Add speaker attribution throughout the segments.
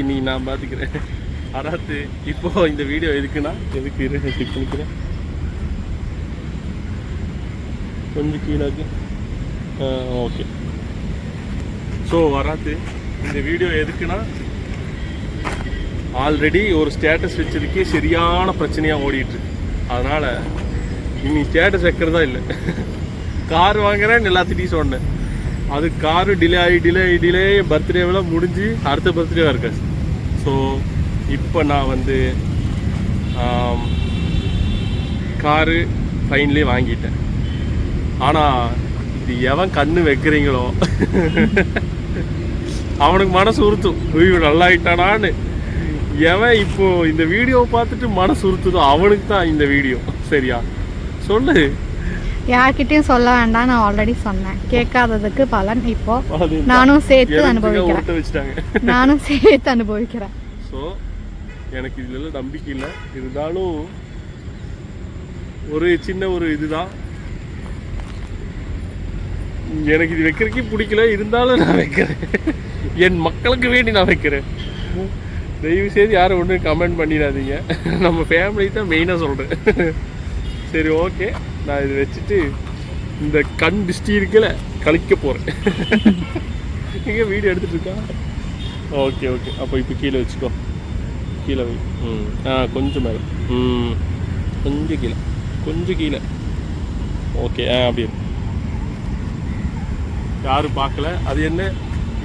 Speaker 1: நீ நான் பார்த்துக்கிறேன். அராத்து இப்போ இந்த வீடியோ எதுக்குன்னா எதுக்கு செக் பண்ணிக்கிறேன். கொஞ்சம் கீழே ஓகே. ஸோ வராது இந்த வீடியோ எதுக்குன்னா ஆல்ரெடி ஒரு ஸ்டேட்டஸ் வச்சதுக்கே சரியான பிரச்சனையாக ஓடிட்டுருக்கு. அதனால் இனி ஸ்டேட்டஸ் வைக்கிறதா இல்லை. கார் வாங்குறேன்னு எல்லாத்திட்டையும் சொன்னேன். அது காரு டிலே பர்த்டேவெல்லாம் முடிஞ்சு அடுத்த பர்த்டேவாக இருக்காது. ஸோ இப்போ நான் வந்து காரு ஃபைனலி வாங்கிட்டேன். ஆனால் இது எவன் கண்ணு வைக்கிறீங்களோ அவனுக்கு மனசு உறுத்தும். ஐயோ நல்லா ஆயிட்டானான்னு. எவன் இப்போ இந்த வீடியோவை பார்த்துட்டு மனசு உறுத்துதோ அவனுக்கு தான் இந்த வீடியோ. சரியா சொல்லு.
Speaker 2: யார்கிட்டயும் சொல்ல வேண்டாம், நான் ஆல்ரெடி சொன்னேன். கேட்காததுக்கு பலன் இப்போ நானும் சேர்த்து அனுபவிக்கிறேன்.
Speaker 1: ஸோ எனக்கு இதுல நம்பிக்கை இல்லை. இருந்தாலும் ஒரு சின்ன ஒரு இதுதான். எனக்கு இது வைக்கிறதுக்கே பிடிக்கல. இருந்தாலும் நான் வைக்கிறேன். என் மக்களுக்கு வேண்டி நான் வைக்கிறேன். தயவு செய்து யாரும் ஒன்றும் கமெண்ட் பண்ணிடாதீங்க. நம்ம ஃபேமிலி தான் மெயினாக சொல்கிறேன். சரி ஓகே, நான் இதை வச்சுட்டு இந்த கண் டிஸ்டி இருக்கல கழிக்க போகிறேன். இங்கே வீடியோ எடுத்துகிட்டு இருக்கா? Okay okay. அப்போ இப்போ கீழே வச்சுக்கோ. கீழே வை. கொஞ்சம் மேலே. கொஞ்சம் கீழே. ஓகே அப்படியே. யாரும் பார்க்கல. அது என்ன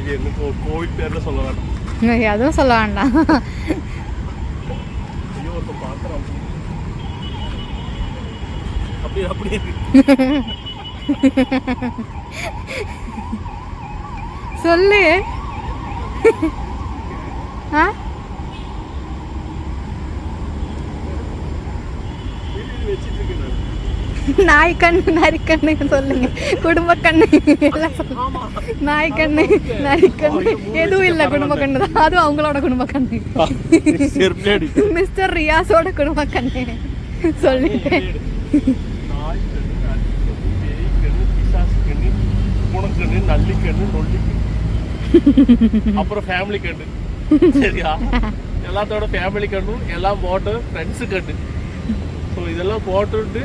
Speaker 1: இது என்ன கோவிட் பேர்ல சொல்ல வேண்டாம்.
Speaker 2: அதுவும் சொல்ல வேண்டாம்.
Speaker 1: ஐயோ ஒருத்தன் பார்க்குறான். அப்படியே
Speaker 2: சொல்லு.
Speaker 1: வச்சிட்டு இருக்கேன்.
Speaker 2: நாய் கண்ணு நரிக்கண்ணு சொல்லுங்க. குடும்ப கண்ணு நாய் கண்ணு நரிக்கண்ணு எதுவும் இல்லை. குடும்ப கண்ணு தான். அதுவும் அவங்களோட குடும்ப கண்ணு. மிஸ்டர் ரியாஸோட குடும்ப கண்ணு சொல்லிட்டேன்.
Speaker 1: அப்புறம் ஃபேமிலி கண்ணு. சரியா எல்லாத்தோட ஃபேமிலி கண்ணும் எல்லாம் போட்டு ஃப்ரெண்ட்ஸு கண்ணு. ஸோ இதெல்லாம் போட்டுட்டு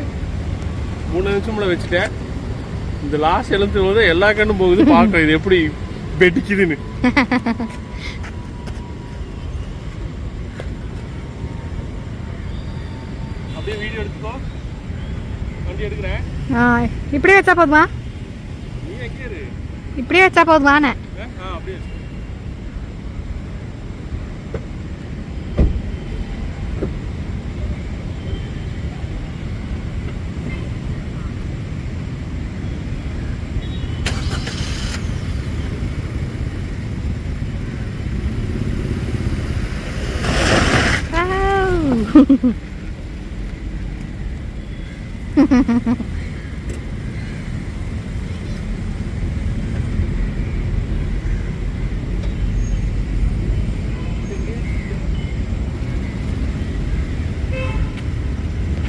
Speaker 1: 3 நிமிஷம்ல வச்சுட்டேன். இந்த லாஸ்ட் எழுந்து போது எல்லா கண்ணும் போகுது. பார்க்குறேன் இது எப்படி வெடிக்குதுன்னு. அப்படியே வீடியோ எடுத்துக்கோ. வண்டி எடுக்கிறேன்.
Speaker 2: இப்படியே வச்சா போதுமா?
Speaker 1: நீ எங்கே இரு.
Speaker 2: இப்படியே வச்சா போதுமானே?
Speaker 1: அப்படியே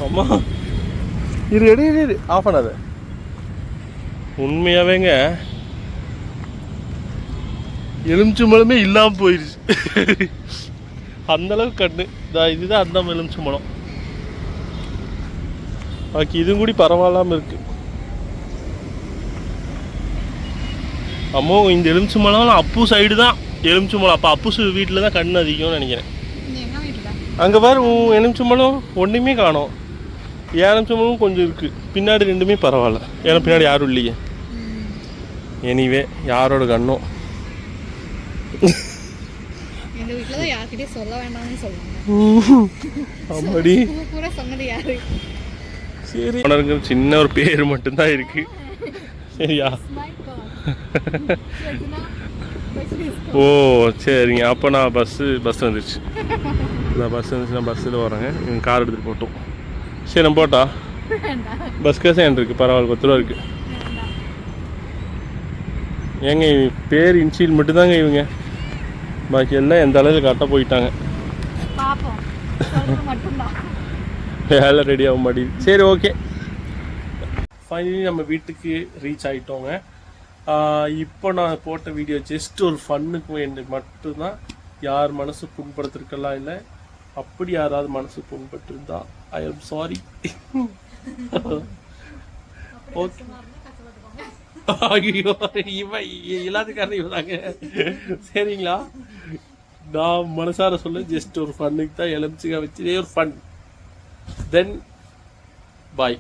Speaker 1: அம்மா இரு ஆஃப் பண்ணாத. உண்மையாவேங்க எலுமிச்சம்பழமே இல்லாமல் போயிடுச்சு. அந்தளவுக்கு கண்ணு. இதுதான் அந்த எலுமிச்சம்பழம். பாக்கி இதுவும் கூட பரவாயில்லாமல் இருக்கு. அம்மோ இந்த எலுமிச்சம்பழம் அப்பு சைடு தான் எலுமிச்சம்பழம். அப்போ அப்பு வீட்டில் தான் கண் அதிகம்னு நினைக்கிறேன். அங்கே பாரு எலுமிச்சம்பழம் ஒன்றுமே காணோம். எலுமிச்சம்பழம் கொஞ்சம் இருக்குது. பின்னாடி ரெண்டுமே பரவாயில்ல. ஏன்னா பின்னாடி யாரும் இல்லையே. எனிவே யாரோட கண்ணோ அப்படி சரி. சின்ன ஒரு பேர் மட்டும்தான் இருக்கு. சரியா? ஓ சரிங்க. அப்போ நான் பஸ் வந்துடுச்சு. பஸ் வந்துச்சுன்னா பஸ்ஸில் வரேங்க. எங்கள் கார் எடுத்துகிட்டு போட்டோம். சரி நம்ம போட்டா பஸ் காசு என் இருக்குது. பரவாயில்ல 10 ரூபா இருக்குது. ஏங்க பேர் இன்ஷியல் மட்டும்தாங்க இவங்க. பாக்கி எல்லாம் எந்த அளவுக்கு கரெக்டாக போயிட்டாங்க. வேலை ரெடி ஆக மாட்டேங்குது. சரி ஓகே. ஃபைனலி நம்ம வீட்டுக்கு ரீச் ஆகிட்டோங்க. இப்போ நான் போட்ட வீடியோ ஜஸ்ட் ஒரு ஃபன்னுக்கு வேண்டி மட்டும்தான். யார் மனசு புண்படுத்திருக்கலாம் இல்லை. அப்படி யாராவது மனசு புண்பட்டிருந்தா ஐ எம் சாரி. ஓகே. ஐயோ இவன் எல்லாத்துக்காரன் இவதாங்க. சரிங்களா, நான் மனசார சொல்ல ஜஸ்ட் ஒரு ஃபன்னுக்கு தான் எலுமிச்சக்காய் வச்சு ஒரு ஃபன். தென் பாய்.